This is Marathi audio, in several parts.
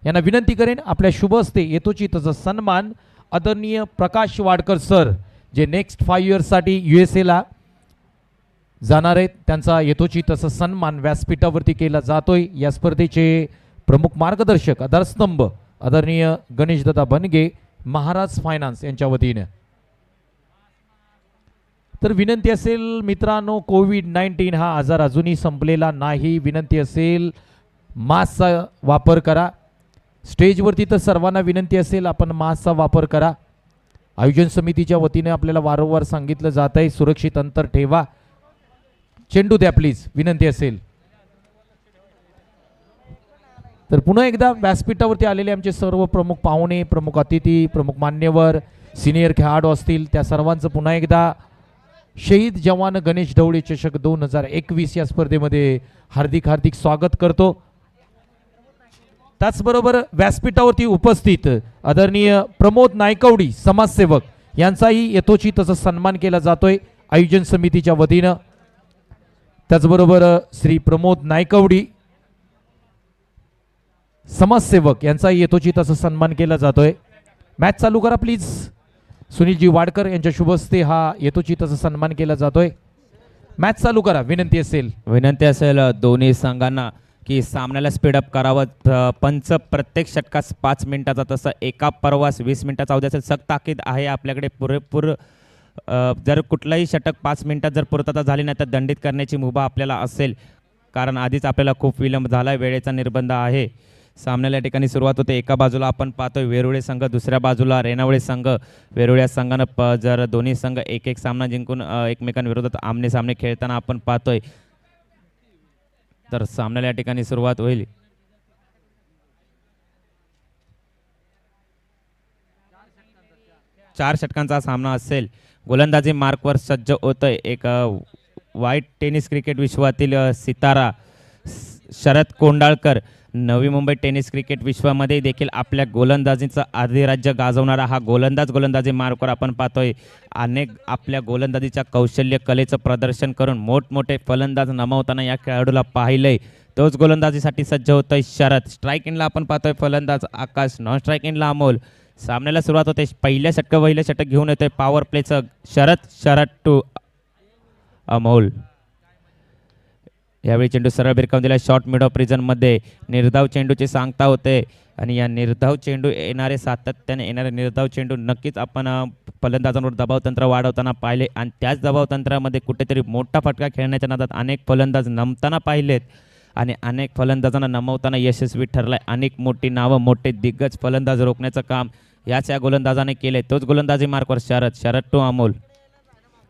यांना विनंती करेन आपल्या शुभ हस्ते यथोचितचा सन्मान आदरणीय प्रकाश वाडकर सर जे नेक्स्ट 5 इयर्ससाठी USA ला जाणार आहेत त्यांचा यथोचित असा सन्मान व्यासपीठावरती केला जातोय। या स्पर्धेचे प्रमुख मार्गदर्शक आधारस्तंभ आदरणीय गणेशदादा बनगे महाराज फायनान्स यांच्या वतीने। तर विनंती असेल मित्रांनो, कोविड-19 हा आजार अजूनही संपलेला नाही। विनंती असेल मास्कचा वापर करा। स्टेजवरती तर सर्वांना विनंती असेल आपण मास्कचा वापर करा। आयोजन समितीच्या वतीने आपल्याला वारंवार सांगितलं जात आहे सुरक्षित अंतर ठेवा। चेंडू द्या प्लीज, विनंती असेल। तर पुन्हा एकदा व्यासपीठावरती आलेले आमचे सर्व प्रमुख पाहुणे, प्रमुख अतिथी, प्रमुख मान्यवर, सिनियर खेळाडू असतील त्या सर्वांचं पुन्हा एकदा शहीद जवान गणेश ढवळे चषक 2021 या स्पर्धेमध्ये हार्दिक हार्दिक स्वागत करतो। त्याचबरोबर व्यासपीठावरती उपस्थित आदरणीय प्रमोद नायकवडी समाजसेवक यांचाही यथोचित असा सन्मान केला जातोय आयोजन समितीच्या वतीनं। त्याचबरोबर श्री प्रमोद नायकवडी समाजसेवक यांचाही यथोचित असा सन्मान केला जातोय। मॅच चालू करा प्लीज। सुनीलजी वाडकर यांच्या शुभ हस्ते हा यथोचित असा सन्मान केला जातोय। मॅच चालू करा, विनंती असेल दोन्ही संघांना की सामन्याला स्पीडअप करावं। पंच प्रत्येक षटकास 5 मिनिटाचा, तसं एका परवास 20 मिनिटाचा अवधी असेल। सक्त ताकीद आहे आपल्याकडे पुरेपूर। जर कुठलाही षटक 5 मिनिटात जर पूर्तता झाली नाही तर दंडित करण्याची मुभा आपल्याला असेल, कारण आधीच आपल्याला खूप विलंब झाला, वेळेचा निर्बंध आहे। सामन्याला या ठिकाणी सुरुवात होते। एका बाजूला आपण पाहतोय वेरुळे संघ, दुसऱ्या बाजूला रेणावळे संघ। वेरुळे संघानं जर दोन्ही संघ एक सामना जिंकून एकमेकांविरोधात आमने सामने खेळताना आपण पाहतोय। तर सामन्याला या ठिकाणी सुरुवात होईल। चार षटकांचा सामना असेल। गोलंदाजी मार्कवर सज्ज होतोय एक व्हाईट टेनिस क्रिकेट विश्वातील सितारा शरद कोंडाळकर। नवी मुंबई टेनिस क्रिकेट विश्वामध्ये देखील आपल्या गोलंदाजीचा अधिराज्य गाजवणारा हा गोलंदाजी मार्कवर आपण पाहतोय। अनेक आपल्या गोलंदाजीच्या कौशल्य कलेचं प्रदर्शन करून मोठमोठे फलंदाज नमवताना या खेळाडूला पाहिलंय। तोच गोलंदाजीसाठी सज्ज होतोय शरद। स्ट्राईक इनला आपण पाहतोय फलंदाज आकाश, नॉन स्ट्राईक इनला अमोल। सामन्याला सुरुवात होते। पहिलं षटक घेऊन येतोय पॉवर प्लेचं शरद टू अमोल। यावेळी चेंडू सरळ भिरकावून दिला शॉर्ट मिड ऑफ रिजन मध्ये। निर्धाव चेंडूची सांगता होते आणि या निर्धाव चेंडू सातत्याने येणारे निर्धाव चेंडू नक्कीच आपण फलंदाजांवर दबाव तंत्र वाढवताना पाहिले आणि त्याच दबाव तंत्रामध्ये कुठेतरी मोठा फटका खेळण्याच्या नादात अनेक फलंदाज नमताना पाहिलेत आणि अनेक फलंदाजांना नमवताना यशस्वी ठरलाय। अनेक मोठी नावं, मोठे दिग्गज फलंदाज रोखण्याचं काम याच या गोलंदाजाने केले। तोच गोलंदाजी मार्कवर शरद टू अमोल।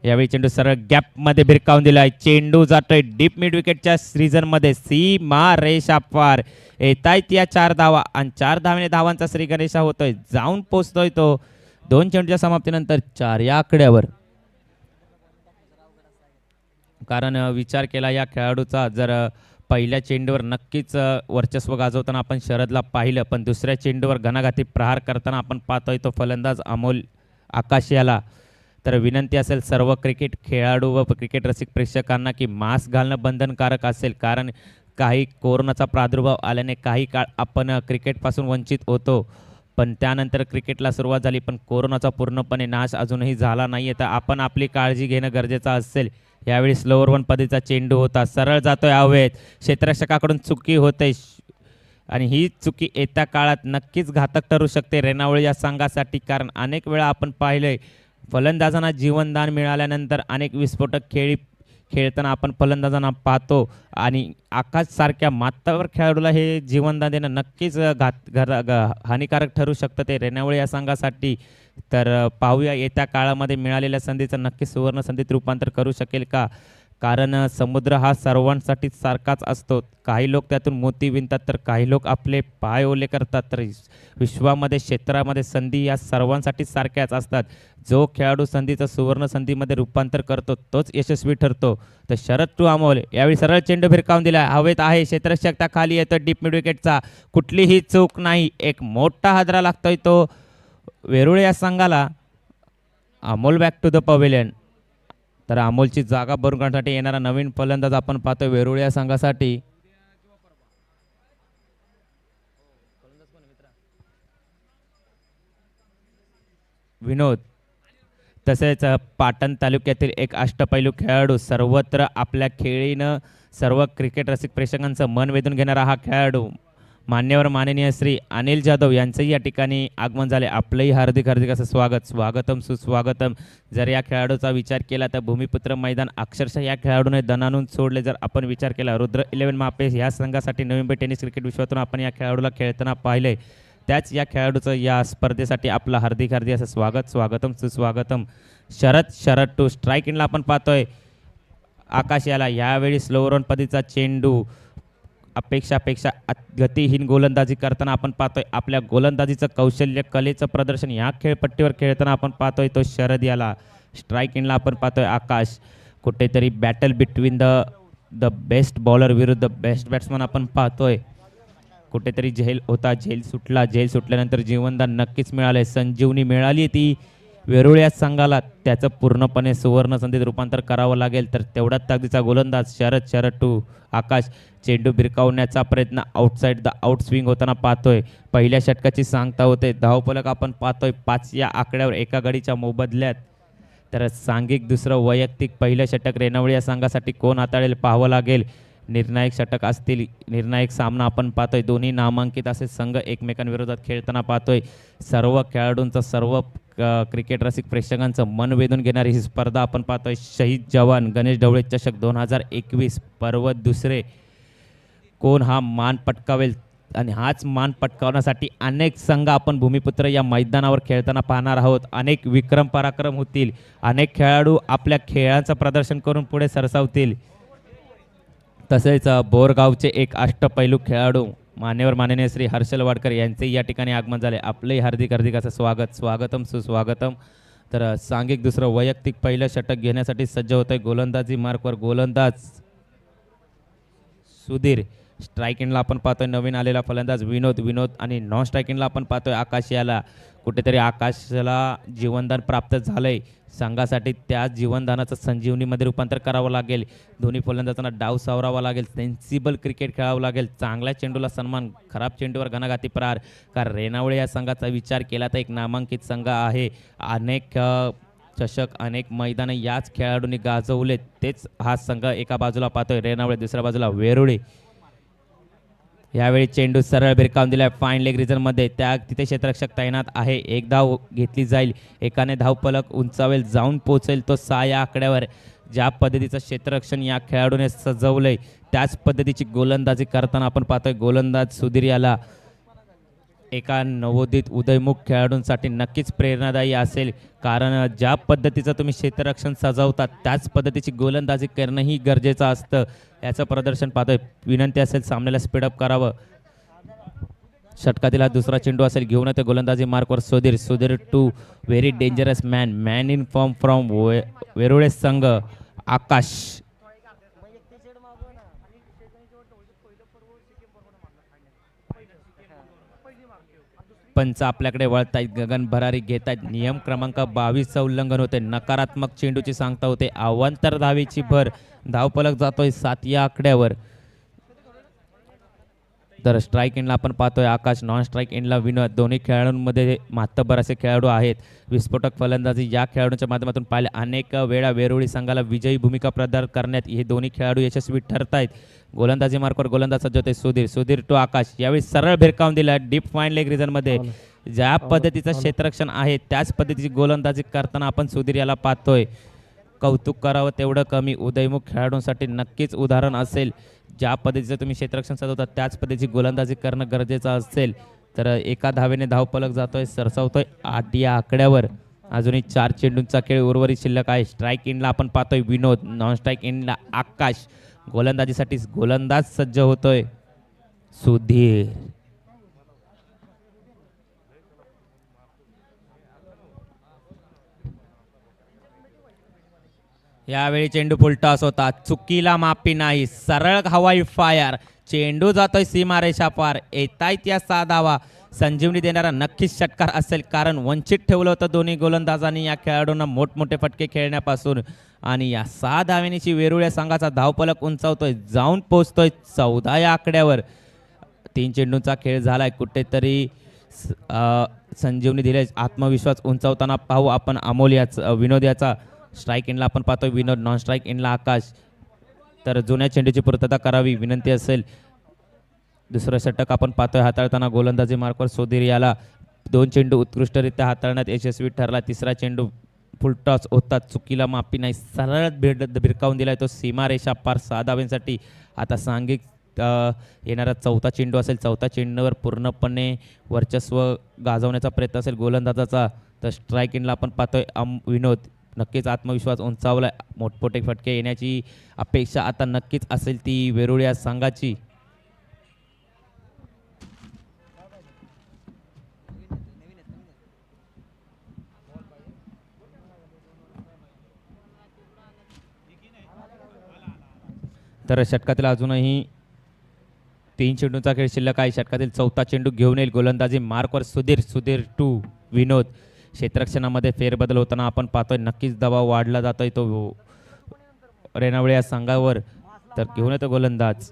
यावेळी चेंडू सरळ गॅप मध्ये भिरकावून दिलाय। चेंडू जातोय डीप मिड विकेटच्या सीझन मध्ये सीमा रेषा पार। येतायत या 4 धावा आणि 4 धावेने धावांचा श्री गणेशा होतोय, जाऊन पोचतोय तो 2 चेंडूच्या समाप्तीनंतर 4 या आकड्यावर। कारण विचार केला या खेळाडूचा, जर पहिल्या चेंडूवर नक्कीच वर्चस्व गाजवताना आपण शरदला पाहिलं, पण दुसऱ्या चेंडूवर घणाघाती प्रहार करताना आपण पाहतोय तो फलंदाज अमोल आकाश याला। तर विनंती असेल सर्व क्रिकेट खेळाडू व क्रिकेट रसिक प्रेक्षकांना की मास्क घालणं बंधनकारक असेल, कारण काही कोरोनाचा प्रादुर्भाव आल्याने काही काळ आपण क्रिकेटपासून वंचित होतो, पण त्यानंतर क्रिकेटला सुरुवात झाली, पण कोरोनाचा पूर्णपणे नाश अजूनही झाला नाही आहे। तर आपण आपली काळजी घेणं गरजेचं असेल। यावेळी स्लोअर 1 पद्धतीचा चेंडू होता, सरळ जातोय हवेत, क्षेत्ररक्षकाकडून चुकी होते आणि ही चुकी येत्या काळात नक्कीच घातक ठरू शकते रेणावळे या संघासाठी, कारण अनेक वेळा आपण पाहिलंय फलंदाजांना जीवनदान मिळाल्यानंतर अनेक विस्फोटक खेळताना आपण फलंदाजांना पाहतो आणि आकाश सारख्या माथ्यावर खेळाडूला हे जीवनदान देणं नक्कीच हानिकारक ठरू शकतं ते रेणावळे या संघासाठी। तर पाहूया येत्या काळामध्ये मिळालेल्या संधीचं नक्की सुवर्ण संधीत रूपांतर करू शकेल का, कारण समुद्र हा सर्वांसाठी सारखाच असतो। काही लोक त्यातून मोती विणतात तर काही लोक आपले पाय ओले करतात। तर विश्वामध्ये क्षेत्रामध्ये संधी या सर्वांसाठी सारख्याच असतात। जो खेळाडू संधीचं सुवर्ण संधीमध्ये रूपांतर करतो तोच यशस्वी ठरतो। तर शरद टू अमोल यावेळी सरळ चेंडू भिरकावून दिला, हवेत आहे, क्षेत्ररक्षक त्या खाली येतो डीप मिड विकेटचा, कुठलीही चूक नाही, एक मोठा हादरा लागतोय तो वेरुळे या संघाला। Amol back to the pavilion. तर अमोलची जागा भरून काढण्यासाठी येणारा नवीन फलंदाज आपण पाहतोय वेरुळे या संघासाठी। विनोद. तसेच पाटण तालुक्यातील एक अष्टपैलू खेळाडू, सर्वत्र आपल्या खेळीनं सर्व क्रिकेट रसिक प्रेक्षकांचं मन वेधून घेणारा हा खेळाडू मान्यवर माननीय श्री अनिल जाधव यांचंही या ठिकाणी आगमन झाले. आपलंही हार्दिक हार्दिक असं स्वागतम सुस्वागतम. जर या खेळाडूचा विचार केला तर भूमिपुत्र मैदान अक्षरशः या खेळाडूने दणानून सोडले. जर आपण विचार केला रुद्र 11 मापे ह्या संघासाठी नवी मुंबई टेनिस क्रिकेट विश्वातून आपण या खेळाडूला खेळताना पाहिले, त्याच या खेळाडूचं या स्पर्धेसाठी आपलं हार्दिक हार्दिक असं स्वागतम सुस्वागतम. शरद टू स्ट्राईक इनला आपण पाहतोय आकाश याला. यावेळी स्लो रन पद्धतीचा चेंडू अपेक्षापेक्षा गतिहीन गोलंदाजी करताना आपण पाहतोय. आपल्या गोलंदाजीचं कौशल्य कलेचं प्रदर्शन या खेळपट्टीवर खेळताना आपण पाहतोय तो शरद याला. स्ट्राईक इनला आपण पाहतोय आकाश. कुठेतरी battle between the best bowler विरुद्ध बेस्ट बॅट्समन आपण पाहतोय. कुठेतरी झेल होता, झेल सुटल्यानंतर जीवनदान नक्कीच मिळाले, संजीवनी मिळाली ती वेरुळ या संघाला. त्याचं पूर्णपणे सुवर्ण संधीत रूपांतर करावं लागेल. तर तेवढ्याच ताकदीचा गोलंदाज शरद टू आकाश. चेंडू भिरकावण्याचा प्रयत्न आउटसाईड द आउट स्विंग होताना पाहतोय. पहिल्या षटकाची सांगता होते. धावफलक आपण पाहतोय 5 या आकड्यावर एका गडीच्या मोबदल्यात. तर सांघिक दुसरं वैयक्तिक पहिलं षटक रेणावळी या संघासाठी कोण हाताळेल पाहावं लागेल. निर्णायक षटक असतील, निर्णायक सामना आपण पाहतोय. दोन्ही नामांकित असे संघ एकमेकांविरोधात खेळताना पाहतोय. सर्व खेळाडूंचं, सर्व क्रिकेट रसिक प्रेक्षकांचं मन वेधून घेणारी ही स्पर्धा आपण पाहतोय. शहीद जवान गणेश ढवळे चषक 2021 पर्व दुसरे. कोण हा मान पटकावेल आणि हाच मान पटकावण्यासाठी अनेक संघ आपण भूमिपुत्र या मैदानावर खेळताना पाहणार आहोत. अनेक विक्रम पराक्रम होतील. अनेक खेळाडू आपल्या खेळाचं प्रदर्शन करून पुढे सरसावतील. तसेच बोरगावचे एक अष्टपैलू खेळाडू मान्यवर माननीय श्री हर्षल वाडकर यांचे या ठिकाणी आगमन झाले. आपलंही हार्दिक हार्दिक असं स्वागतम सुस्वागतम. तर सांघिक दुसरं वैयक्तिक पहिलं षटक घेण्यासाठी सज्ज होत आहे. गोलंदाजी मार्कवर गोलंदाज सुधीर. स्ट्राईक इनला आपण पाहतोय नवीन आलेला फलंदाज विनोद आणि नॉन स्ट्राईक इनला आपण पाहतोय आकाश याला. कुठेतरी आकाशाला जीवनदान प्राप्त झालंय. संघासाठी त्या जीवनदानाचं संजीवनीमध्ये रूपांतर करावं लागेल. दोन्ही फलंदाजांना डाव सावरावा लागेल. सेन्सिबल क्रिकेट खेळावं लागेल. चांगल्या चेंडूला सन्मान, खराब चेंडूवर घणाघाती प्रहार. कारण रेणावळे या संघाचा विचार केला तर एक नामांकित संघ आहे. अनेक चषक, अनेक मैदानं याच खेळाडूंनी गाजवले. तेच हा संघ एका बाजूला पाहतोय रेणावळे, दुसऱ्या बाजूला वेरुळे. यावेळी चेंडू सरळ भिरकावून दिलाय फाईन लेग रिझनमध्ये. तिथे क्षेत्ररक्षक तैनात आहे. एक धाव घेतली जाईल. एकाने धावफलक उंचावेल, जाऊन पोहोचेल तो 6 या आकड्यावर. ज्या पद्धतीचं क्षेत्ररक्षण या खेळाडूने सजवलंय त्याच पद्धतीची गोलंदाजी करताना आपण पाहतोय गोलंदाज सुधीर याला. एका नवोदित उदयमुख खेळाडूंसाठी नक्कीच प्रेरणादायी असेल. कारण ज्या पद्धतीचं तुम्ही क्षेत्ररक्षण सजवतात त्याच पद्धतीची गोलंदाजी करणंही गरजेचं असतं. याचं प्रदर्शन पाहतोय. विनंती असेल सामन्याला स्पीडअप करावं. षटकातील हा दुसरा चेंडू असेल. घेऊन येतो गोलंदाजी मार्कवर Sudhir to very dangerous man in form from वेरुळे संघ आकाश. पंच आपल्याकडे वळतायत, गगन भरारी घेत आहेत. नियम क्रमांक 22चं उल्लंघन होते. नकारात्मक चेंडूची सांगता होते. अवांतर धावेची भर. धावफलक जातोय 7 या आकड्यावर. तर स्ट्राईक एंडला आपण पाहतोय आकाश, नॉन स्ट्राईक एंडला विनोद. दोन्ही खेळाडूंमध्ये मातबर असे खेळाडू आहेत. विस्फोटक फलंदाजी या खेळाडूंच्या माध्यमातून पाहिले. अनेक वेळा वेरुळी संघाला विजयी भूमिका प्रदान करण्यात हे दोन्ही खेळाडू यशस्वी ठरत आहेत. गोलंदाजी मार्कवर गोलंदाज सज्ज होते सुधीर टू आकाश. यावेळी सरळ भिरकावून दिला डीप फाईन लेग रिझनमध्ये. ज्या पद्धतीचं क्षेत्ररक्षण आहे त्याच पद्धतीची गोलंदाजी करताना आपण सुधीर याला पाहतोय. कौतुक करावं तेवढं कमी. उदयमुख खेळाडूंसाठी नक्कीच उदाहरण असेल. ज्या पद्धतीचं तुम्ही क्षेत्ररक्षण सजवता त्याच पद्धतीची गोलंदाजी करणं गरजेचं असेल. तर एका धावेने धावफलक जातोय, सरसावतोय 8 या आकड्यावर. अजूनही 4 चेंडूंचा खेळ उर्वरित शिल्लक आहे. स्ट्राईक एंडला आपण पाहतोय विनोद, नॉन स्ट्राईक एंडला आकाश. गोलंदाजीसाठी गोलंदाज सज्ज होतोय सुधीर. यावेळी चेंडू फुलटॉस होता. चुकीला माफी नाही. सरळ हवाई फायर. चेंडू जातोय सीमारेषा पार. येतायत या 6 धावा. संजीवनी देणारा नक्कीच षटकार असेल. कारण वंचित ठेवलं होतं दोन्ही गोलंदाजांनी या खेळाडूंना मोठमोठे फटके खेळण्यापासून. आणि या 6 धावेनीची वेरुळ संघाचा धावफलक उंचावतोय, जाऊन पोहोचतोय 14 या आकड्यावर. 3 चेंडूंचा खेळ झालाय. कुठेतरी संजीवनी दिले आत्मविश्वास उंचावताना पाहू आपण अमोल याचा विनोद याचा. स्ट्राईक एंडला आपण पाहतोय विनोद, नॉन स्ट्राईक एंडला आकाश. तर जुन्या चेंडूची पूर्तता करावी विनंती असेल. दुसरं षटक आपण पाहतोय हाताळताना गोलंदाजी मार्कवर सुधीर याला 2 चेंडू उत्कृष्टरित्या हाताळण्यात यशस्वी ठरला. तिसरा चेंडू फुलटॉस होता, चुकीला माफी नाही, सरळ भिरकावून दिलाय तो सीमारेषा पार 6 धावांसाठी. आता सांघिक येणारा चौथा चेंडू असेल. चौथा चेंडूवर पूर्णपणे वर्चस्व गाजवण्याचा प्रयत्न असेल गोलंदाजाचा. तर स्ट्राईक एंडला आपण पाहतोय विनोद. नक्कीच आत्मविश्वास उंचावलाय. मोठमोठे फटके येण्याची अपेक्षा आता नक्कीच असेल ती वेरुळ या संघाची. तर षटकातील अजूनही 3 चेंडूंचा खेळ शिल्लक आहे. षटकातील चौथा चेंडू घेऊन येईल गोलंदाजी मार्कवर सुधीर टू विनोद. क्षेत्ररक्षणामध्ये फेरबदल होताना आपण पाहतोय. नक्कीच दबाव वाढला जातोय तो रेणावळे या संघावर. तर घेऊन येतो गोलंदाज.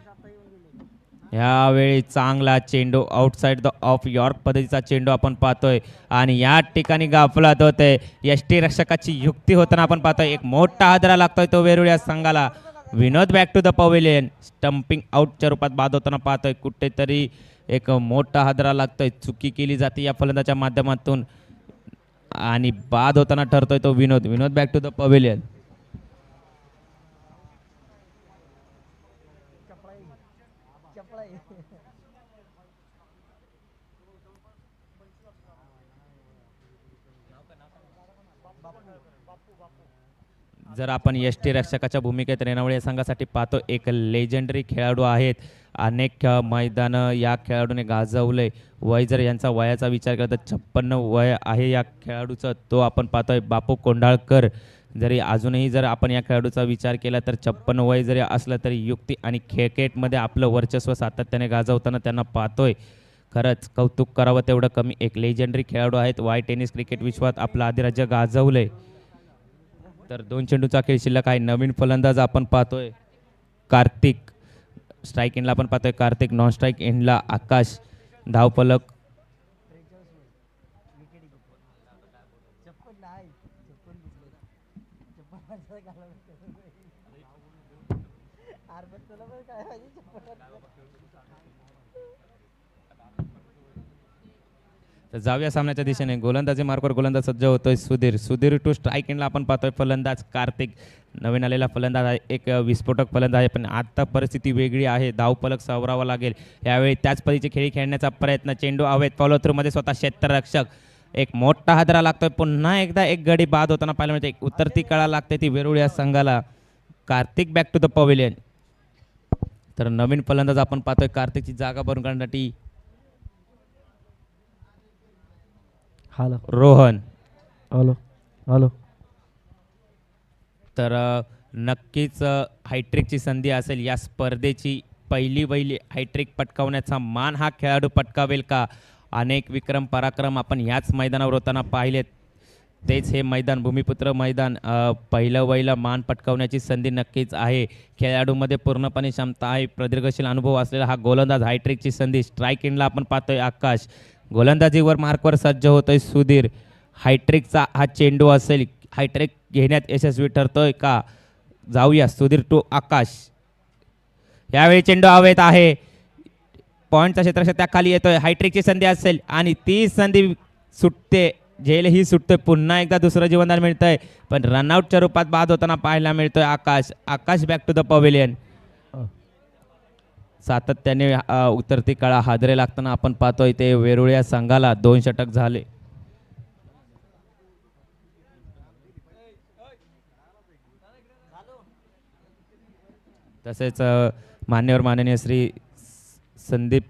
यावेळी चांगला चेंडू आउटसाइड द ऑफ यॉर्क पद्धतीचा चेंडू आपण पाहतोय आणि या ठिकाणी गाफलात होते. यष्टीरक्षकाची युक्ती होताना आपण पाहतोय. एक मोठा हादरा लागतोय तो वेरुळ या संघाला. Vinod back to the pavilion. Stumping आउटच्या रूपात बाद होताना पाहतोय. कुठेतरी एक मोठा हादरा लागतोय. चुकी केली जाते या फलंदाच्या माध्यमातून आणि बाद होताना ठरतोय तो विनोद बॅक टू द पवेलियन. जर आपण यष्टीरक्षकाच्या भूमिकेत रेणावळे या संघासाठी पाहतो, एक लेजेंडरी खेळाडू आहेत. अनेक मैदानं या खेळाडूने गाजवले. वय जर यांचा वयाचा विचार केला तर 56 वय आहे या खेळाडूचं. तो आपण पाहतोय बापू कोंढाळकर. जरी अजूनही जर आपण या खेळाडूचा विचार केला तर 56 वय जरी असलं तरी युक्ती आणि क्रिकेटमध्ये आपलं वर्चस्व सातत्याने गाजवताना त्यांना पाहतोय. खरंच कौतुक करावं तेवढं कमी. एक लेजेंडरी खेळाडू आहेत. वाय टेनिस क्रिकेट विश्वात आपलं अधिराज्य गाजवलंय. तर 2 चेंडूचा खेळ शिल्लक आहे. नवीन फलंदाज आपण पाहतोय कार्तिक. स्ट्राईक एंडला आपण पाहतोय कार्तिक, नॉन स्ट्राईक एंडला आकाश. धावफलक तर जाऊया सामन्याच्या दिशेने. गोलंदाजी मार्कवर गोलंदाज सज्ज होतोय सुधीर टू. स्ट्राईक एंडला आपण पाहतोय फलंदाज कार्तिक. नवीन आलेला फलंदाज आहे. एक विस्फोटक फलंदाज आहे. पण आता परिस्थिती वेगळी आहे. धावफलक सावरावा लागेल. यावेळी त्याच पद्धतीचे खेळी खेळण्याचा प्रयत्न. चेंडू हवेत. फॉलो थ्रू मध्ये स्वतः क्षेत्ररक्षक. एक मोठा हादरा लागतोय. पुन्हा एकदा एक गडी बाद होताना पाहायला मिळते. एक उतरती कळा लागते ती वेरुळ या संघाला. Kartik back to the pavilion. तर नवीन फलंदाज आपण पाहतोय कार्तिकची जागा भरून काढण्यासाठी रोहन. हॅलो. तर नक्कीच हायट्रिकची संधी असेल. या स्पर्धेची पहिली हायट्रिक पटकावण्याचा मान हा खेळाडू पटकावेल का? अनेक विक्रम पराक्रम आपण ह्याच मैदानावर होताना पाहिलेत. तेच हे मैदान भूमिपुत्र मैदान. पहिलं मान पटकावण्याची संधी नक्कीच आहे. खेळाडूमध्ये पूर्णपणे क्षमता आहे. प्रदीर्घशील अनुभव असलेला हा गोलंदाज. हायट्रिकची संधी. स्ट्राईक एंडला आपण पाहतोय आकाश. गोलंदाजीवर मार्कवर सज्ज होतोय सुधीर. हायट्रिकचा हा चेंडू असेल. हायट्रिक घेण्यात यशस्वी ठरतोय का? जाऊया सुधीर टू आकाश. यावेळी चेंडू हवेत आहे. पॉईंटचा क्षेत्रक्षक त्या खाली येतोय. हायट्रिकची संधी असेल आणि ती संधी सुटते. झेल ही सुटतोय. पुन्हा एकदा दुसरं जीवनदान मिळतंय. पण रनआउटच्या रूपात बाद होताना पाहायला मिळतोय आकाश बॅक टू द पवेलियन. सातत्याने उतरती काळा हादरे लागताना आपण पाहतोय ते वेरुळ या संघाला. 2 षटक झाले. तसेच माननीय श्री संदीप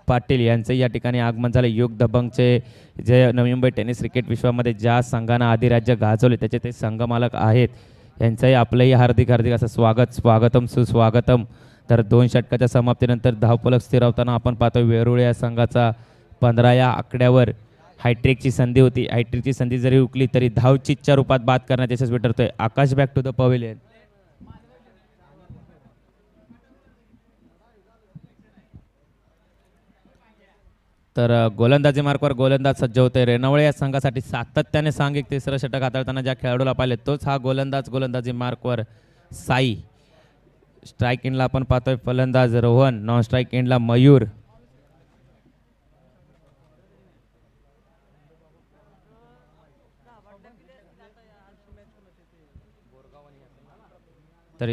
पाटील यांचे या ठिकाणी आगमन झाले. युग दबंगचे जे नवी मुंबई टेनिस क्रिकेट विश्वामध्ये ज्या संघानं अधिराज्य गाजवले त्याचे ते संघमालक आहेत. यांचंही आपलंही हार्दिक असं स्वागतम सुस्वागतम. तर 2 षटकाच्या समाप्तीनंतर धावफलक स्थिरावताना आपण पाहतोय वेरुळ या संघाचा 15 या आकड्यावर हायट्रिकची संधी होती. हायट्रिकची संधी जरी हुकली तरी धावचीच्या रूपात बाद करण्यात यशस्वी ठरतोय आकाश बॅक टू द पवेलियन. तर गोलंदाजी मार्कवर गोलंदाज सज्ज होते. रेणावळे या संघासाठी सातत्याने सांघिक तिसरं षटक हाताळताना ज्या खेळाडूला पाहिले तोच हा गोलंदाज गोलंदाजी मार्कवर साई. स्ट्राईक एंडला आपण पाहतोय फलंदाज रोहन, नॉन स्ट्राईक एंडला मयूर. तर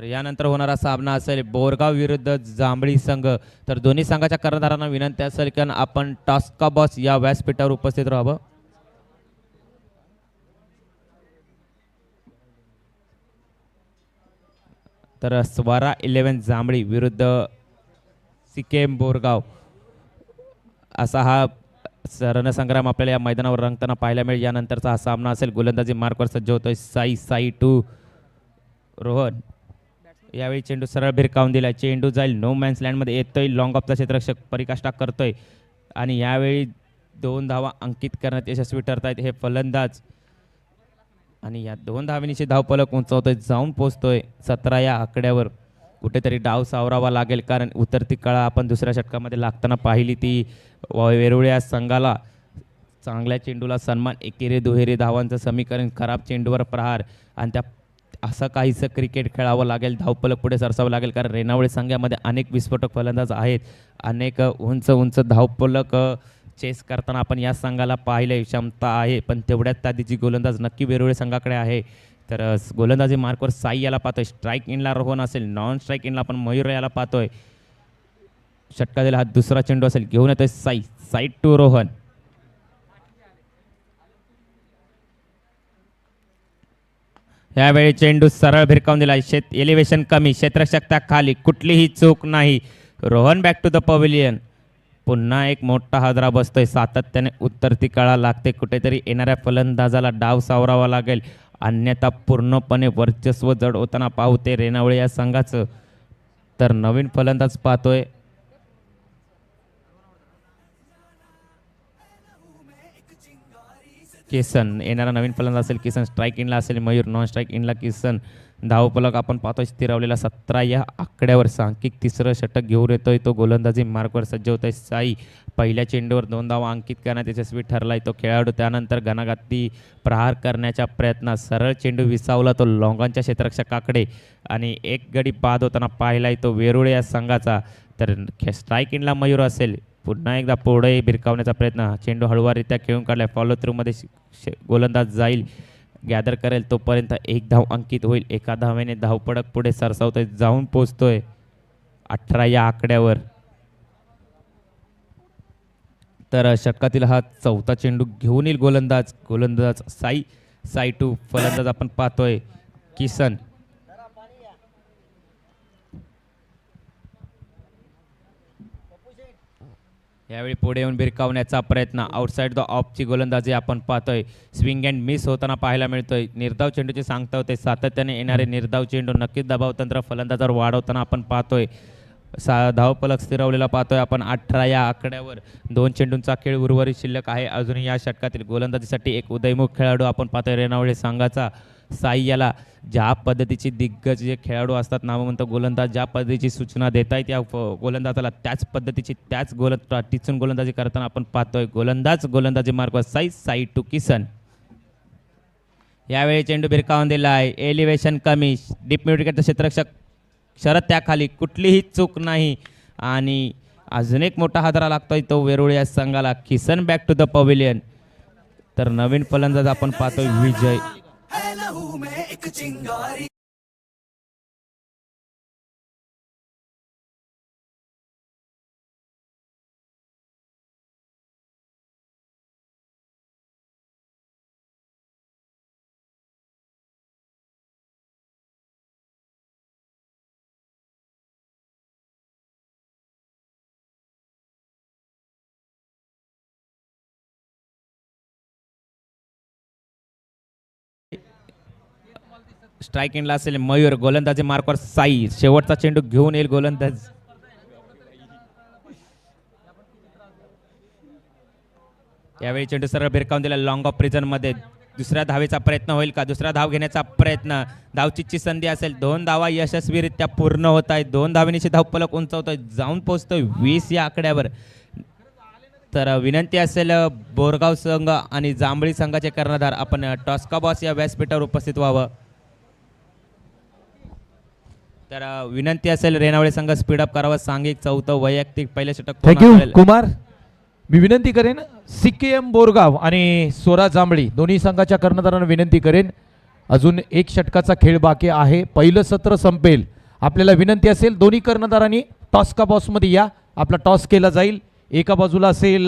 यानंतर होणारा सामना असेल बोरगाव विरुद्ध जांभळी संघ. तर दोन्ही संघाच्या कर्णधारांना विनंती असेल की आपण टास्का बॉस या व्यासपीठावर उपस्थित राहावं. तर स्वरा 11 जांभळी विरुद्ध सिकेम बोरगाव असा हा रणसंग्राम आपल्याला या मैदानावर रंगताना पाहायला मिळेल. यानंतरचा हा सामना असेल. गोलंदाजी मार्कवर सज्ज होतोय साई टू रोहन. यावेळी चेंडू सरळ भिरकावून दिलाय. चेंडू जाईल नो मॅन्स लँडमध्ये येतोय. लॉंग ऑफचा क्षेत्ररक्षक परिकाष्ठा करतोय आणि यावेळी 2 धावा अंकित करण्यात यशस्वी ठरत आहेत हे फलंदाज. आणि या 2 धावेनीचे धावफलक उंचावतोय, जाऊन पोहोचतोय 17 या आकड्यावर. कुठेतरी डाव सावरावा लागेल कारण उतरती कळा आपण दुसऱ्या षटकामध्ये लागताना पाहिली. ती वेरुळे या संघाला चांगल्या चेंडूला सन्मान, एकेरी दुहेरी धावांचं समीकरण, खराब चेंडूवर प्रहार आणि त्या असं काहीसं क्रिकेट खेळावं लागेल. धावफलक पुढे सरसावं लागेल कारण रेणावळे संघामध्ये अनेक विस्फोटक फलंदाज आहेत. अनेक उंच उंच धावफलक चेस करताना आपण या संघाला पाहिले क्षमता आहे, पण तेवढ्याच तादीची गोलंदाज नक्की वेरुळे संघाकडे आहे. तर गोलंदाजी मार्कवर साई याला पाहतोय. स्ट्राईक इनला रोहन असेल, नॉन स्ट्राईक इनला आपण मयूर याला पाहतोय. षटका दिला हा दुसरा चेंडू असेल. घेऊन येतोय साई टू रोहन. यावेळी चेंडू सरळ भिरकावून दिला. एलिव्हेशन कमी, क्षेत्ररक्षक त्या खाली, कुठलीही चूक नाही. Rohan back to the pavilion. पुन्हा एक मोठा हादरा बसतोय. सातत्याने उत्तरती कळा लागते. कुठेतरी येणाऱ्या फलंदाजाला डाव सावरावा लागेल, अन्यथा पूर्णपणे वर्चस्व जड होताना पाहते रेणावळे या संघाचं. तर नवीन फलंदाज पाहतोय किसन. येणारा नवीन फलंदाज असेल किसन. स्ट्राईक इनला असेल मयूर, नॉन स्ट्राईक इनला किसन. धावफलक आपण पाहतोय स्थिरावलेला 17 या आकड्यावर. सांख्यिक तिसरं षटक घेऊन येतोय तो गोलंदाजी मार्कवर सज्ज होत आहे साई. पहिल्या चेंडूवर 2 धावा अंकित करण्यात यशस्वी ठरलाय तो खेळाडू. त्यानंतर घणाघाती प्रहार करण्याच्या प्रयत्नात सरळ चेंडू विसावला तो लॉंगांच्या क्षेत्ररक्षकाकडे आणि एक गडी बाद होताना पाहिलाय तो वेरुळे या संघाचा. तर स्ट्राईक इनला मयूर असेल. पुन्हा एकदा पुढे भिरकावण्याचा प्रयत्न. चेंडू हळूवाररित्या खेळून काढलाय. फॉलो थ्रूमध्ये गोलंदाज जाईल, गॅदर करेल तोपर्यंत 1 धाव अंकित होईल. एका धावेने धावपडक पुढे सरसावतोय, जाऊन पोचतोय 18 या आकड्यावर. तर षटकातील हा 4था चेंडू घेऊन येईल गोलंदाज साई टू. फलंदाज आपण पाहतोय किसन. यावेळी पुढे येऊन भिरकावण्याचा प्रयत्न. आउटसाइड द ऑफची गोलंदाजी आपण पाहतोय. स्विंग अँड मिस होताना पाहायला मिळतोय. निर्धाव चेंडूची सांगता होते. सातत्याने येणारे निर्धाव चेंडू नक्कीच दबाव तंत्र फलंदाजावर वाढवताना आपण पाहतोय. धावफलक स्थिरावलेला पाहतोय आपण 18 या आकड्यावर. 2 चेंडूंचा खेळ उर्वरित शिल्लक आहे अजूनही या षटकातील. गोलंदाजीसाठी एक उदयमुख खेळाडू आपण पाहतोय रेणावळे संघाचा साई याला. ज्या पद्धतीची दिग्गज जे खेळाडू असतात नामवंत गोलंदाज, ज्या पद्धतीची सूचना देत आहेत या गोलंदाजाला त्याच पद्धतीची टिचून गोलंदाजी करताना आपण पाहतोय गोलंदाजी मार्कवर साई टू किसन. यावेळी चेंडू भिरकावून दिला आहे. एलिव्हेशन कमी, डीप मिड विकेटचं क्षेत्ररक्षक शरद त्याखाली, कुठलीही चूक नाही. आणि अजून एक मोठा हादरा लागतोय तो वेरुळे या संघाला. Kisan back to the pavilion. तर नवीन फलंदाज आपण पाहतोय विजय. स्ट्राईक एंडला असेल मयूर. गोलंदाजी मार्कवर साई. शेवटचा चेंडू घेऊन येईल गोलंदाज. यावेळी चेंडू सरळ भिरकावून दिला लॉंग ऑफ प्रिझन मध्ये. दुसऱ्या धावेचा प्रयत्न होईल का? दुसरा धाव घेण्याचा प्रयत्न, धावचीची संधी असेल. 2 धावा यशस्वीरित्या पूर्ण होत आहेत. 2 धावेनीचे धावफलक उंचावतोय, जाऊन पोहोचतोय 20 या आकड्यावर. तर विनंती असेल बोरगाव संघ आणि जांभळी संघाचे कर्णधार आपण टॉस्का बॉस या व्यासपीठावर उपस्थित व्हावं. तर विनंती असेल रेणावळे संघ स्पीडअप करावं. सांघिक चौथं वैयक्तिक पहिले षटक पूर्ण थँक्यू करेल. कुमार. मी विनंती करेन CKM बोरगाव आणि सोरा जांभळी दोन्ही संघाच्या कर्णधारांना विनंती करेन, अजून एक षटकाचा खेळ बाकी आहे. पहिलं सत्र संपेल. आपल्याला विनंती असेल दोन्ही कर्णधारांनी टॉस्का बॉसमध्ये या. आपला टॉस केला जाईल. एका बाजूला असेल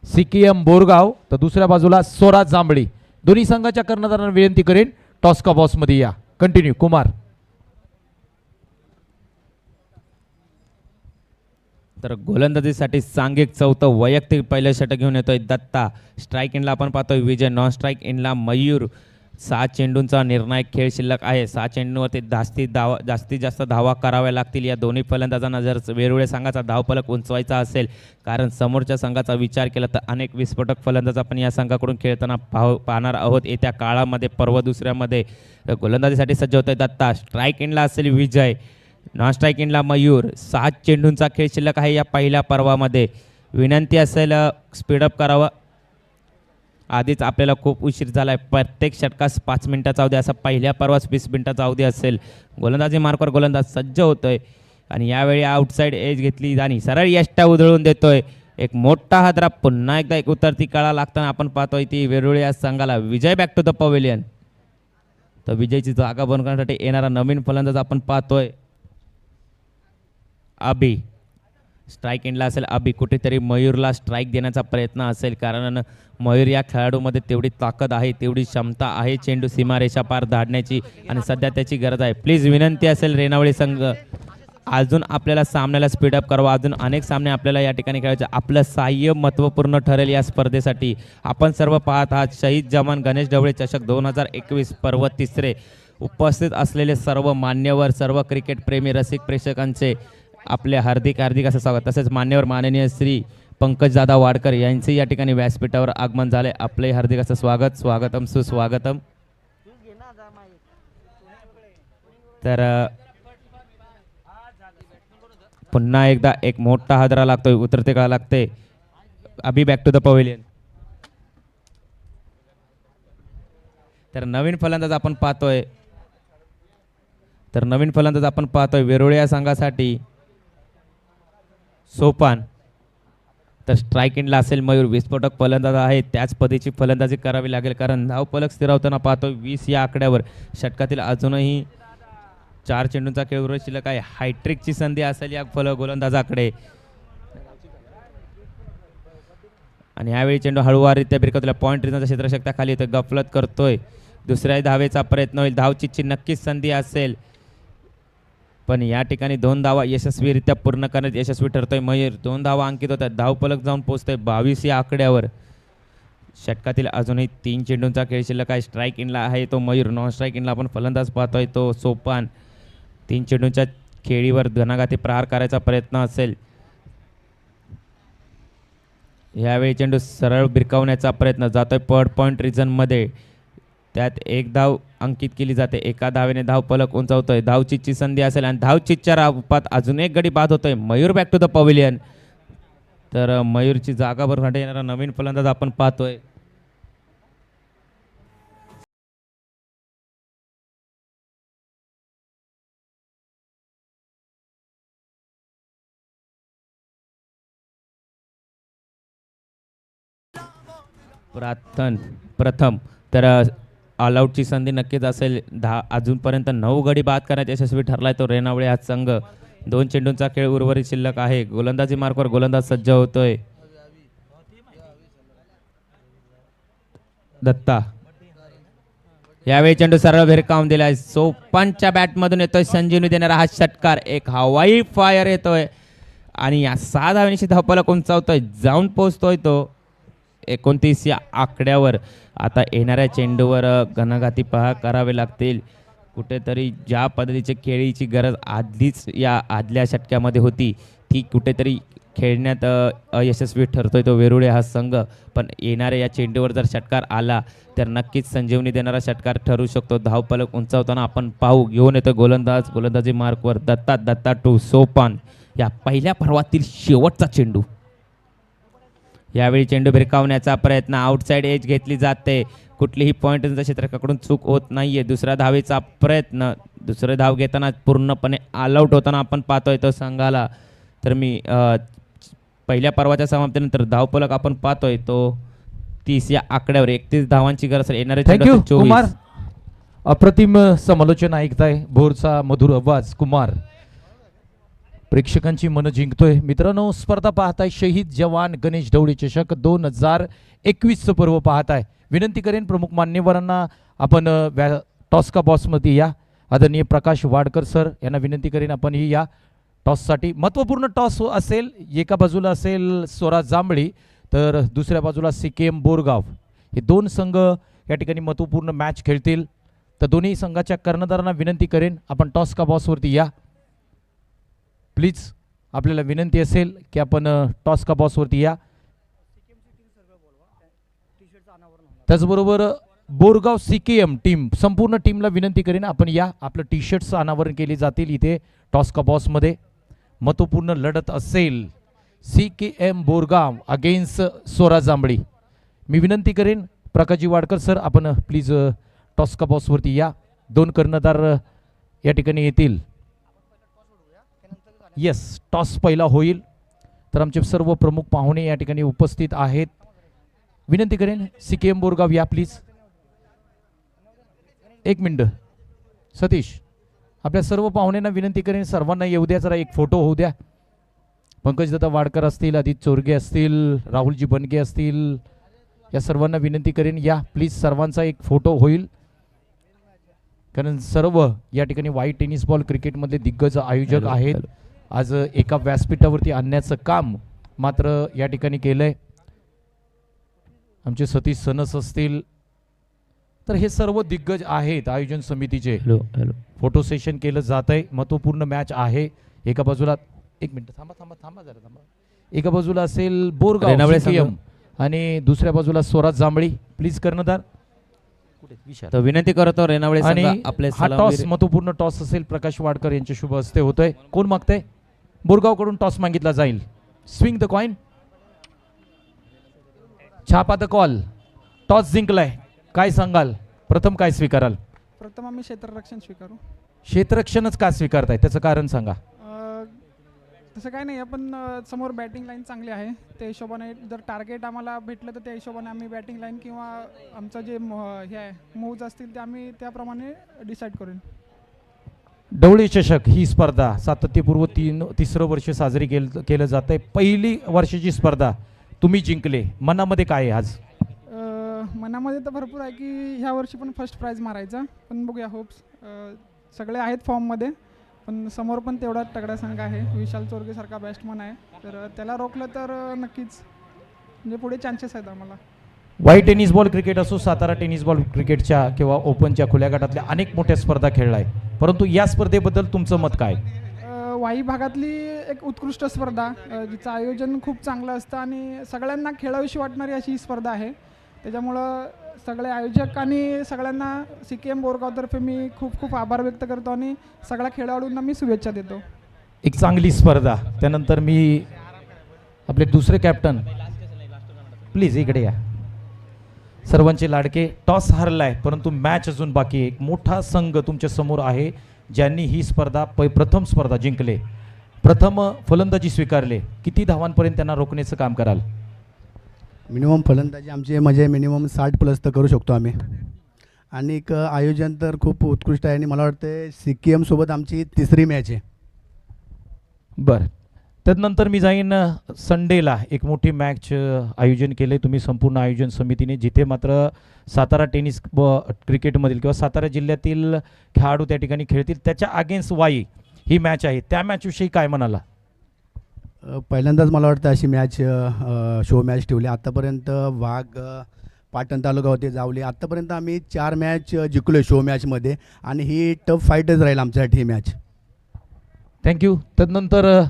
CKM बोरगाव तर दुसऱ्या बाजूला सोरा जांभळी. दोन्ही संघाच्या कर्णधारांना विनंती करेन टॉस्का बॉसमध्ये या. कंटिन्यू कुमार. तर गोलंदाजीसाठी सांघिक चौथं वैयक्तिक पहिलं षटक घेऊन येतोय दत्ता. स्ट्राईक इनला आपण पाहतोय विजय, नॉन स्ट्राईक इनला मयूर. 6 चेंडूंचा निर्णायक खेळ शिल्लक आहे. 6 चेंडूंवरती जास्तीत जास्त धावा कराव्या लागतील या दोन्ही फलंदाजांना जर वेरुळे संघाचा धावफलक उंचवायचा असेल. कारण समोरच्या संघाचा विचार केला तर अनेक विस्फोटक फलंदाज आपण या संघाकडून खेळताना पाहणार आहोत येत्या काळामध्ये. पर्व दुसऱ्यामध्ये गोलंदाजीसाठी सज्ज होतोय दत्ता. स्ट्राईक इनला असेल विजय, नॉन स्ट्राईक इनला मयूर. 7 चेंडूंचा खेळ शिल्लक आहे या पहिल्या पर्वामध्ये. विनंती असेल स्पीडअप करावं. आधीच आपल्याला खूप उशीर झाला आहे. प्रत्येक षटकास 5 मिनिटाचा अवधी, असा पहिल्या पर्वास 20 मिनिटाचा अवधी असेल. गोलंदाजी मार्कवर गोलंदाज सज्ज होतोय आणि यावेळी आउटसाईड एज घेतली आणि सरळ यष्टा उधळून देतोय. एक मोठा हादरा, पुन्हा एकदा एक उतरती कळा लागताना आपण पाहतोय ती वेरुळे या संघाला. विजय बॅक टू द पवेलियन. तर विजयची जागा बनवण्यासाठी येणारा नवीन फलंदाज आपण पाहतोय अभि. स्ट्राईक इनला असेल अभि. कुठेतरी मयूरला स्ट्राईक देण्याचा प्रयत्न असेल, कारण मयूर या खेळाडूमध्ये तेवढी ताकद आहे, तेवढी क्षमता आहे चेंडू सीमारेषा पार धाडण्याची आणि सध्या त्याची गरज आहे. प्लीज विनंती असेल रेणावळे संघ, अजून आपल्याला सामन्याला स्पीडअप करावा. अजून अनेक सामने आपल्याला या ठिकाणी खेळायचे. आपलं सहाय्य महत्त्वपूर्ण ठरेल या स्पर्धेसाठी. आपण सर्व पाहत आहात शहीद जवान गणेश ढवळे चषक 2021 पर्व तिसरे. उपस्थित असलेले सर्व मान्यवर, सर्व क्रिकेट प्रेमी रसिक प्रेक्षकांचे आपले हार्दिक असं स्वागत. तसेच मान्यवर माननीय श्री पंकजदादा वाडकर यांचे या ठिकाणी व्यासपीठावर आगमन झाले. आपले हार्दिक असं स्वागत. स्वागतम सुस्वागतम. तर पुन्हा एकदा एक मोठा हादरा लागतोय, उतरते काळा लागते. अभि बॅक टू द पवेलियन. तर नवीन फलंदाज आपण पाहतोय वेरुळे या संघासाठी सोपान. तर स्ट्राईक इनला असेल मयूर. विस्फोटक फलंदाज आहे, त्याच पद्धतीची फलंदाजी करावी लागेल, कारण धावफलक स्थिरावताना पाहतोय 20 या आकड्यावर. षटकातील अजूनही 4 चेंडूंचा खेळ उर्वरित शिल्लक आहे. हायट्रिकची संधी असेल या गोलंदाजाकडे आणि यावेळी चेंडू हळूवाररित्या भिरकवला. पॉईंट रिझनच्या क्षेत्रशक्त्याखाली येतोय, गफलत करतोय. दुसऱ्या धावेचा प्रयत्न होईल. धावचीची नक्कीच संधी असेल, पण या ठिकाणी 2 धावा यशस्वीरित्या पूर्ण करण्यात यशस्वी ठरतोय मयूर. 2 धावा अंकित होतात. धावफलक जाऊन पोहोचतोय 22 या आकड्यावर. षटकातील अजूनही 3 चेंडूंचा खेळ शिल्लक आहे. स्ट्राईक इनला आहे तो मयूर. नॉन स्ट्राईक इनला आपण फलंदाज पाहतोय तो सोपान. 3 चेंडूंच्या खेळीवर घणाघाती प्रहार करायचा प्रयत्न असेल. यावेळी चेंडू सरळ भिरकावण्याचा प्रयत्न जातोय पॉईंट रिजनमध्ये. त्यात 1 धाव अंकित केली जाते. एका धावेने धावफलक उंचावतोय. धावचीची संधी असेल आणि धावचीच्या रूपात अजून एक गडी बाद होतोय. Mayur back to the pavilion. तर मयूरची जागा भरण्यासाठी येणारा नवीन फलंदाज आपण पाहतोय प्रथम. तर ऑलआउटची संधी नक्कीच असेल. अजूनपर्यंत 9 गडी बाद करण्यात यशस्वी ठरलाय तो रेणावळे हा संघ. 2 चेंडूंचा खेळ उर्वरित शिल्लक आहे. गोलंदाजी मार्कवर गोलंदाज सज्ज होतोय दत्ता. यावेळी चेंडू सरळ भिरकावून दिलाय. सोपानच्या बॅटमधून येतोय संजीवनी देणारा हा षटकार. एक हवाई फायर येतोय आणि या 6 धावेनिशी धावफलक उंचावतोय. जाऊन पोहोचतोय तो 29 या आकड्यावर. आता येणाऱ्या चेंडूवर घणाघाती प्रहार करावे लागतील. कुठेतरी ज्या पद्धतीची खेळीची गरज आधीच या आदल्या षटक्यामध्ये होती ती कुठेतरी खेळण्यात यशस्वी ठरतोय तो वेरुळे हा संघ. पण येणाऱ्या या चेंडूवर जर षटकार आला तर नक्कीच संजीवनी देणारा षटकार ठरू शकतो. धावफलक उंचावताना आपण पाहू. घेऊन येतो गोलंदाज. गोलंदाजी मार्कवर दत्ता टू सोपान. या पहिल्या पर्वातील शेवटचा चेंडू. यावेळी चेंडू भिरकावण्याचा प्रयत्न. आउटसाइड एज घेतली जाते. कुठलीही पॉईंट क्षेत्रकाकडून चूक होत नाहीये. दुसऱ्या धावेचा प्रयत्न. दुसरे धाव घेताना पूर्णपणे ऑल आउट होताना आपण पाहतोय तो संघाला. तर मी पहिल्या पर्वाच्या समाप्तीनंतर धावफलक आपण पाहतोय तो 30 या आकड्यावर 31 धावांची गरज आहे. येणारे थँक्यू चेंडू 24. कुमार. अप्रतिम समालोचन ऐकताय. भोरचा मधुर आवाज कुमार प्रेक्षकांची मन जिंकतोय. मित्रांनो, स्पर्धा पाहताय शहीद जवान गणेश ढवळे चषक 2021 पर्व पाहताय. विनंती करेन प्रमुख मान्यवरांना आपण टॉस का बॉसमध्ये या. आदरणीय प्रकाश वाडकर सर यांना विनंती करेन आपण ही या टॉससाठी. महत्त्वपूर्ण टॉस असेल. एका बाजूला असेल स्वराज जांभळी तर दुसऱ्या बाजूला CKM बोरगाव. हे दोन संघ या ठिकाणी महत्त्वपूर्ण मॅच खेळतील. तर दोन्ही संघाच्या कर्णधारांना विनंती करेन आपण टॉस का बॉसवरती या प्लीज. आपल्याला विनंती असेल की आपण टॉस का बॉसवरती या. त्याचबरोबर बोरगाव CKM टीम संपूर्ण टीमला विनंती करेन आपण या. आपलं टी शर्टचं अनावरण केले जातील इथे टॉस का बॉसमध्ये. महत्त्वपूर्ण लढत असेल CKM बोरगाव अगेन्स्ट स्वराज जांभळी. मी विनंती करेन प्रकाशजी वाडकर सर आपण प्लीज टॉस का बॉसवरती या. दोन कर्णधार या ठिकाणी येतील. येस, टॉस पहिला होईल. तर आमचे सर्व प्रमुख पाहुणे या ठिकाणी उपस्थित आहेत. विनंती करेन CKM बोरगाव या प्लीज. एक मिनिट सतीश, आपल्या सर्व पाहुण्यांना विनंती करेन सर्वांना येऊ द्या. जरा एक फोटो होऊ द्या. पंकजदत्ता वाडकर असतील, आदित्य चोरगे असतील, राहुलजी बनगे असतील, या सर्वांना विनंती करेन या प्लीज. सर्वांचा एक फोटो होईल कारण सर्व या ठिकाणी व्हाईट टेनिस बॉल क्रिकेटमधले दिग्गज आयोजक आहेत. आज एका व्यासपीठावरती आणण्याचं काम मात्र या ठिकाणी केलंय आमचे सतीश सनस असतील. तर हे सर्व दिग्गज आहेत आयोजन समितीचे. फोटो सेशन केलं जात आहे. महत्त्वपूर्ण मॅच आहे. एका बाजूला एक मिनिट थांबा जरा थांबा. एका बाजूला असेल बोरगाव CKM आणि दुसऱ्या बाजूला स्वराज जांभळी. प्लीज कर्णधार तर विनंती करतो रेणावळे आणि संघ आपले हा टॉस महत्त्वपूर्ण टॉस असेल. प्रकाश वाडकर यांच्या शुभ हस्ते होतोय. कोण मागतंय? बोरगावकडून टॉस मागितला जाईल. Swing the coin. छापा द कॉल. टॉस जिंकलाय. काय सांगाल? प्रथम काय स्वीकाराल? प्रथम आम्ही क्षेत्ररक्षण स्वीकारू. क्षेत्ररक्षणच का स्वीकारताय त्याचं कारण सांगा. तसं काय नाही, आपण समोर बॅटिंग लाईन चांगली आहे त्या हिशोबाने जर टार्गेट आम्हाला भेटलं तर त्या हिशोबाने आम्ही बॅटिंग लाईन किंवा आमचं जे हे आहे मूव्ज असतील ते आम्ही त्याप्रमाणे डिसाईड करून. ढवळे चषक ही स्पर्धा सातत्यपूर्व तिसरं वर्ष साजरी केलं जात आहे. पहिली वर्षाची स्पर्धा तुम्ही जिंकले. मनामध्ये काय आहे आज? मनामध्ये तर भरपूर आहे की ह्या वर्षी पण फर्स्ट प्राइज मारायचा. पण बघूया, होप्स सगळे आहेत फॉर्ममध्ये. पण समोर पण तेवढा तगडा संघ आहे. विशाल चोरगेसारखा बॅट्समन आहे. तर त्याला रोखलं तर नक्कीच म्हणजे पुढे चान्सेस आहेत आम्हाला. व्हाईट टेनिस बॉल क्रिकेट असो, सातारा टेनिस बॉल क्रिकेटच्या किंवा ओपनच्या खुल्या गटातल्या अनेक मोठ्या स्पर्धा खेळलाय. परंतु या स्पर्धेबद्दल तुमचं मत काय? वाई भागातली एक उत्कृष्ट स्पर्धा जिचं आयोजन खूप चांगलं असतं आणि सगळ्यांना खेळाविषयी वाटणारी अशी ही स्पर्धा आहे. त्याच्यामुळं सगळे आयोजक आणि सगळ्यांना CKM बोरगावतर्फे मी खूप खूप आभार व्यक्त करतो आणि सगळ्या खेळाडूंना मी शुभेच्छा देतो. एक चांगली स्पर्धा. त्यानंतर मी आपले दुसरे कॅप्टन प्लीज इकडे या. सर्वांचे लाडके. टॉस हरलाय परंतु मॅच अजून बाकी आहे. एक मोठा संघ तुमच्या समोर आहे ज्यांनी ही स्पर्धा प्रथम स्पर्धा जिंकले, प्रथम फलंदाजी स्वीकारले. किती धावांपर्यंत त्यांना रोखण्याचं काम कराल? मिनिमम फलंदाजी आमचे म्हणजे मिनिमम 60+ तर करू शकतो आम्ही. आणि एक आयोजन तर खूप उत्कृष्ट आहे आणि मला वाटतं CKM सोबत आमची तिसरी मॅच आहे. बरं, त्यानंतर मी जाईन संडेला एक मोठी मॅच आयोजन केले तुम्ही संपूर्ण आयोजन समितीने, जिथे मात्र सातारा टेनिस क्रिकेटमधील किंवा सातारा जिल्ह्यातील खेळाडू त्या ठिकाणी खेळतील. त्याच्या अगेन्स्ट वाई ही मॅच आहे. त्या मॅचविषयी काय म्हणाला? पहिल्यांदाच मला वाटतं अशी मॅच शो मॅच ठेवली. आत्तापर्यंत वाघ, पाटण तालुका होते, जावली, आत्तापर्यंत आम्ही 4 मॅच जिंकलो शो मॅचमध्ये आणि ही टफ फाईटच राहील आमच्यासाठी ही मॅच. थँक्यू. त्यानंतर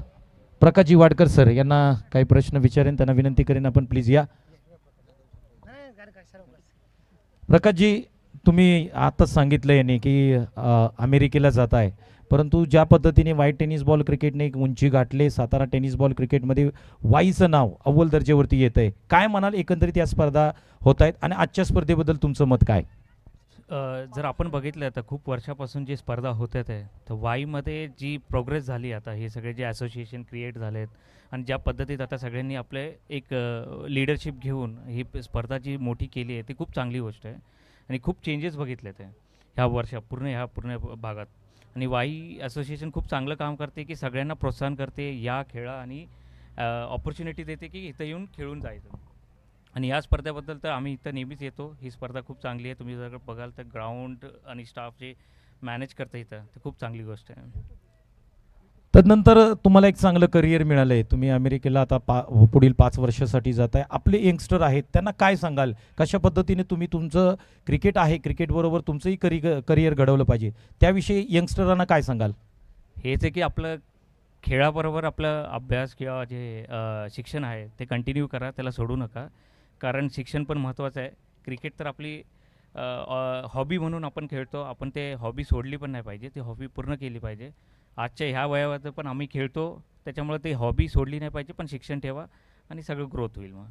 प्रकाशजी वाडकर सर यांना काही प्रश्न विचारेन, त्यांना विनंती करेन आपण प्लीज या. प्रकाशजी, तुम्ही आताच सांगितलं याने की अमेरिकेला जात आहे, परंतु ज्या पद्धतीने व्हाईट टेनिस बॉल क्रिकेटने एक उंची गाठले, सातारा टेनिस बॉल क्रिकेटमध्ये वाईचं नाव अव्वल दर्जेवरती येत आहे, काय म्हणाल एकंदरीत या स्पर्धा होत आहेत आणि आजच्या स्पर्धेबद्दल तुमचं मत काय? जर आपण बघितलं तर खूप वर्षापासून जी स्पर्धा होत आहे तर वाईमध्ये जी प्रोग्रेस झाली आता, हे सगळे जे असोसिएशन क्रिएट झाले आहेत आणि ज्या पद्धतीत आता सगळ्यांनी आपले एक लीडरशिप घेऊन ही स्पर्धा जी मोठी केली आहे ती खूप चांगली गोष्ट आहे आणि खूप चेंजेस बघितले ते ह्या पूर्ण भागात. आणि वाई असोसिएशन खूप चांगलं काम करते की सगळ्यांना प्रोत्साहन करते या खेळा आणि ऑपॉर्च्युनिटी देते की इथं येऊन खेळून जायचं. आणि या स्पर्धेबद्दल तर आम्ही इथं नेहमीच येतो. ही स्पर्धा खूप चांगली आहे. तुम्ही जर बघाल तर ग्राउंड आणि स्टाफ जे मॅनेज करतं इथं ते खूप चांगली गोष्ट आहे. तदनंतर तुम्हाला एक चांगलं करिअर मिळालं आहे, तुम्ही अमेरिकेला आता पुढील 5 वर्षासाठी जात आहे. आपले यंगस्टर आहेत त्यांना काय सांगाल, कशा पद्धतीने तुम्ही तुमचं क्रिकेट आहे, क्रिकेटबरोबर तुमचंही करिअर घडवलं पाहिजे, त्याविषयी यंगस्टरांना काय सांगाल? हेच आहे की आपलं खेळाबरोबर आपलं अभ्यास किंवा जे शिक्षण आहे ते कंटिन्यू करा, त्याला सोडू नका. कारण शिक्षण पण महत्त्वाचं आहे. क्रिकेट तर आपली हॉबी म्हणून आपण खेळतो, आपण ते हॉबी सोडली पण नाही पाहिजे, ती हॉबी पूर्ण केली पाहिजे. आजच्या ह्या वयामध्ये पण आम्ही खेळतो, त्याच्यामुळे ती हॉबी सोडली नाही पाहिजे, पण शिक्षण ठेवा आणि सगळं ग्रोथ होईल. मग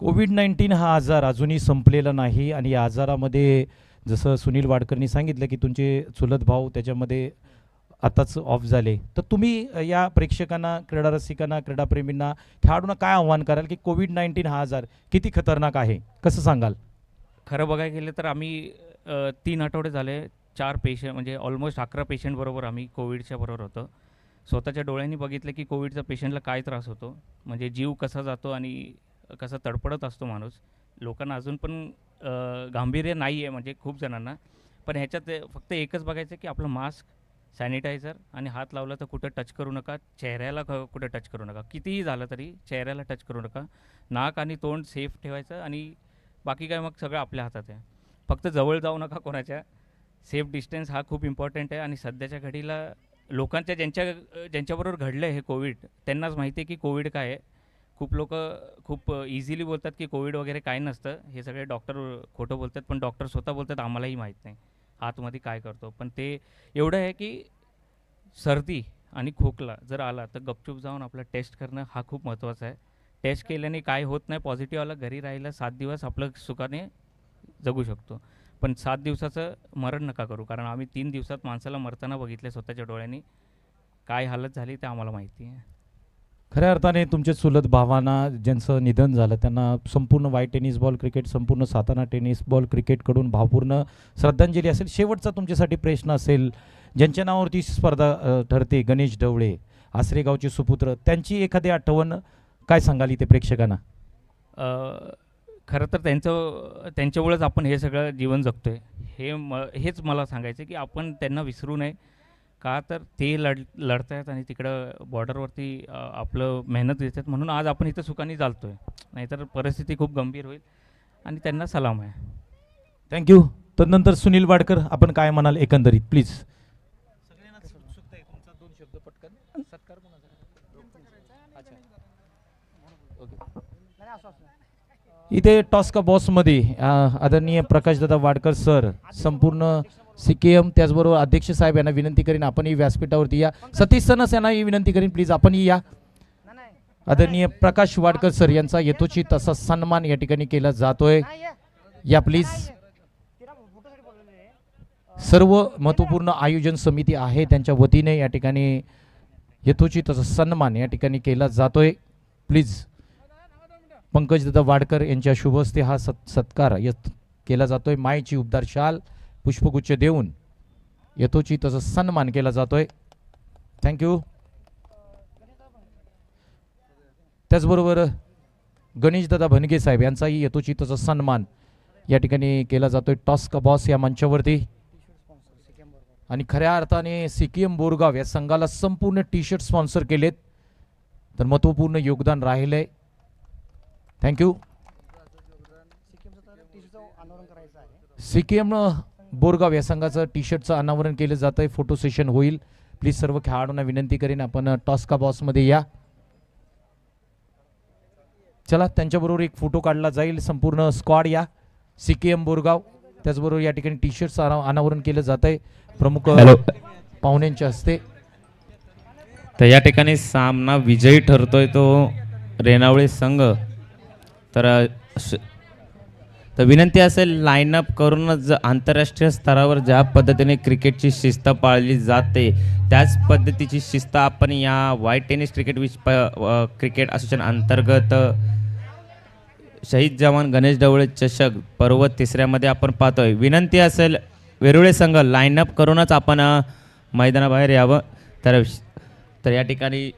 कोविड-19 हा आजार अजूनही संपलेला नाही आणि या आजारामध्ये जसं सुनील वाडकरनी सांगितलं की तुमचे चुलत भाऊ त्याच्यामध्ये आताच ऑफ झाले, तर तुम्ही या प्रेक्षकांना, क्रीडा रसिकांना, क्रीडाप्रेमींना, खेळाडूंना काय आव्हान कराल की कोविड-19 हा आजार किती खतरनाक आहे, कसं सांगाल? खरं बघायला गेलं तर आम्ही 3 आठवडे झाले 4 पेशंट म्हणजे ऑलमोस्ट 11 पेशंटबरोबर आम्ही कोविडच्या बरोबर होतो. स्वतःच्या डोळ्यांनी बघितलं की कोविडचा पेशंटला काय त्रास होतो, म्हणजे जीव कसा जातो आणि कसा तडफडत असतो माणूस. लोकांना अजून पण गांभीर्य नाही आहे म्हणजे खूप जणांना, पण ह्याच्यात फक्त एकच बघायचं की आपलं मास्क, सॅनिटायझर आणि हात लावला तर कुठं टच करू नका, चेहऱ्याला कुठं टच करू नका, कितीही झालं तरी चेहऱ्याला टच करू नका. नाक आणि तोंड सेफ ठेवायचं आणि बाकी काय मग सगळं आपल्या हातात आहे. फक्त जवळ जाऊ नका कोणाच्या. सेफ डिस्टन्स हा खूप इम्पॉर्टंट आहे. आणि सध्याच्या घडीला लोकांच्या ज्यांच्याबरोबर घडलं आहे हे कोविड, त्यांनाच माहिती आहे की कोविड काय आहे. खूप लोक खूप इझिली बोलतात की कोविड वगैरे काय नसतं, हे सगळे डॉक्टर खोटं बोलतात, पण डॉक्टर स्वतः बोलतात आम्हालाही माहीत नाही आतमध्ये काय करतो. पण ते एवढं आहे की सर्दी आणि खोकला जर आला तर गपचूप जाऊन आपलं टेस्ट करणं हा खूप महत्त्वाचा आहे. टेस्ट केल्याने काय होत नाही, पॉझिटिव्ह आला घरी राहिलं 7 दिवस आपलं सुखाने जगू शकतो. पण 7 दिवसाचं मरण नका करू, कारण आम्ही 3 दिवसात माणसाला मरताना बघितले स्वतःच्या डोळ्यांनी. काय हालत झाली ते आम्हाला माहिती आहे. खऱ्या अर्थाने तुमच्या चुलत भावांना ज्यांचं निधन झालं त्यांना संपूर्ण व्हाईट टेनिस बॉल क्रिकेट, संपूर्ण सातारा टेनिस बॉल क्रिकेटकडून भावपूर्ण श्रद्धांजली असेल. शेवटचा तुमच्यासाठी प्रश्न असेल, ज्यांच्या नावावरती स्पर्धा ठरते, गणेश ढवळे, आसरेगावचे सुपुत्र, त्यांची एखादी आठवण काय सांगाल इथे प्रेक्षकांना? खरं तर त्यांच्यामुळेच आपण हे सगळं जीवन जगतो आहे. हेच मला सांगायचं की आपण त्यांना विसरू नये. का तर ते लढत आहेत आणि तिकडं बॉर्डरवरती आपलं मेहनत देतात, म्हणून आज आपण इथं सुखाने चालतो आहे. नाहीतर परिस्थिती खूप गंभीर होईल. आणि त्यांना सलाम आहे. थँक्यू. तदनंतर सुनील वाडकर, आपण काय म्हणाल एकंदरीत प्लीज? इथे टॉस्का बॉसमध्ये आदरणीय प्रकाशदादा वाडकर सर, संपूर्ण सीकेएम, त्याचबरोबर अध्यक्ष साहेब यांना विनंती करीन आपणही व्यासपीठावरती या. सतीश सनस यांनाही विनंती करीन प्लीज आपणही या. आदरणीय प्रकाश वाडकर सर यांचा यथोचित तसा सन्मान या ठिकाणी केला जातोय. या प्लीज. सर्व महत्त्वपूर्ण आयोजन समिती आहे त्यांच्या वतीने या ठिकाणी यथोचित तसा सन्मान या ठिकाणी केला जातोय. प्लीज पंकजदादा वाडकर यांच्या शुभ हस्ते हा सत्कार केला जातोय. मायेची उबदार शाल, पुष्पगुच्छ देऊन यथोचित तसा सन्मान केला जातोय. थँक्यू. त्याचबरोबर गणेशदादा भनगे साहेब यांचाही यथोचित तसा सन्मान या ठिकाणी केला जातोय टॉस्का बॉस या मंचावरती. आणि खऱ्या अर्थाने सीकेएम बोरगाव या संघाला संपूर्ण टी-शर्ट स्पॉन्सर केलेत, तर महत्त्वपूर्ण योगदान राहिलंय. थँक्यू. सीकेएम बोरगाव या संघाचं टी-शर्टचं अनावरण केलं जात आहे. फोटो सेशन होईल. प्लीज सर्व खेळाडूंना विनंती करीन आपण टॉस्का बॉसमध्ये या. चला त्यांच्याबरोबर एक फोटो काढला जाईल. संपूर्ण स्क्वॉड या CKM बोरगाव. त्याचबरोबर या ठिकाणी टी शर्ट्स अनावरण केलं जात आहे प्रमुख पाहुण्यांच्या हस्ते. तर या ठिकाणी सामना विजयी ठरतोय तो रेणावळे संघ. तर विनंती असेल लाईनअप करूनच आंतरराष्ट्रीय स्तरावर ज्या पद्धतीने क्रिकेटची शिस्त पाळली जाते त्याच पद्धतीची शिस्त आपण या व्हाईट टेनिस क्रिकेट असोसिएशन अंतर्गत शहीद जवान गणेश ढवळे चषक पर्व 3मध्ये आपण पाहतोय. विनंती असेल वेरुळे संघ लाईनअप करूनच आपण मैदानाबाहेर यावं. तर या ठिकाणी